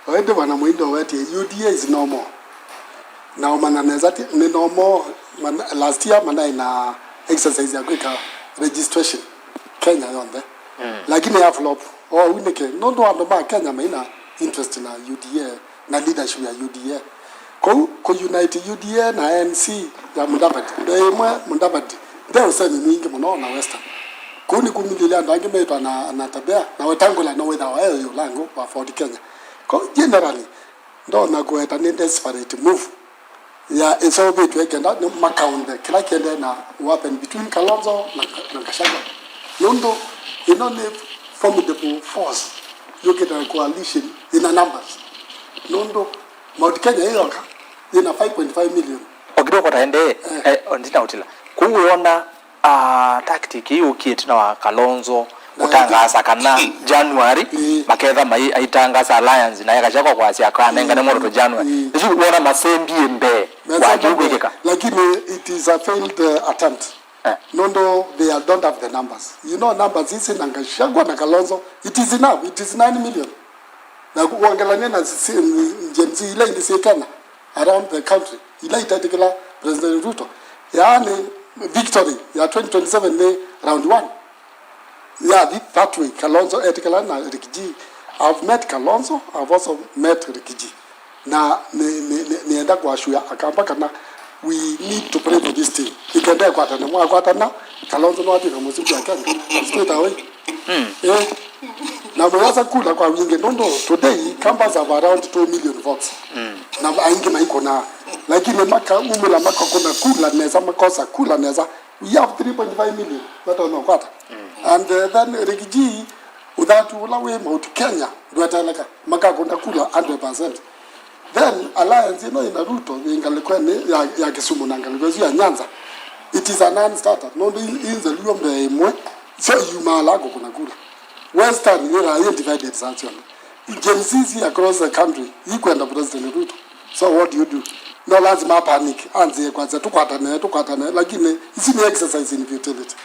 Wende wana mwindo wete UDA is normal. Now mananezati ni normal last year mana ina exercise ya kweka registration Kenya yonde. Lakini ya flop. Wineke nondo ando Kenya maina interest na UDA na leadership ya UDA. Ko unite UDA na ANC ya Mudavadi. Ndio Mudavadi. Ndio usemi mwingi mno na Western. Kuni kumililia ndangi meitwa na tabia na wetangula no without yo lango wa Ford Kenya. Generally ndo na kueta ni desperate move ya esobe tuwekenda ni makaunde kila kiende na wapen between Kalonzo na Gachagua. Nondo inone formidable force you get a coalition in a numbers. Nondo Mount Kenya hiyo ina 5.5 million. Okidoko taende ondina utila. Kuona tactic hiyo kietna wa Kalonzo utangaza kana January maketha mai aitangaza alliance na Gachagua kwa sia kana ngane moro to January nisi kuona masembi mbe wajibika lakini it is a failed attempt. Nondo they don't have the numbers, you know numbers is in Gachagua na Kalonzo it is enough, it is 9 million na kuangalia na jenzi ile ilisekana around the country ile itatikala President Ruto yani victory ya 2027 ni round 1. Yeah, that way Kalonzo etikala na Rikiji. I've met Kalonzo, I've also met Rikiji. Na nienda kwa shuya akamba kana we need to pray for this thing. Ikende akwatana Kalonzo no ati na Musumbi akanga straight away. Na mwaza kula kwa wingi nondo today campus have around 2 million votes. Na aingi na iko na lakini maka umela maka kuna kula neza makosa kula neza we have 3.5 million that on kwata. And then Rikiji without ulawe Mount Kenya duataleka maka kuna kula 100%. Then alliance ina Ruto ingalikuwa ya Kisumu na ingalikuwa ya Nyanza. It is a non-starter. No inze liyo mwe so yumalago kuna kula. Western ila divided sanction. Gemsisi across the country ikwenda President Ruto. So what do you do? No lazima panic. Anze kwanza tukwatana lakini isi ni exercise in futility.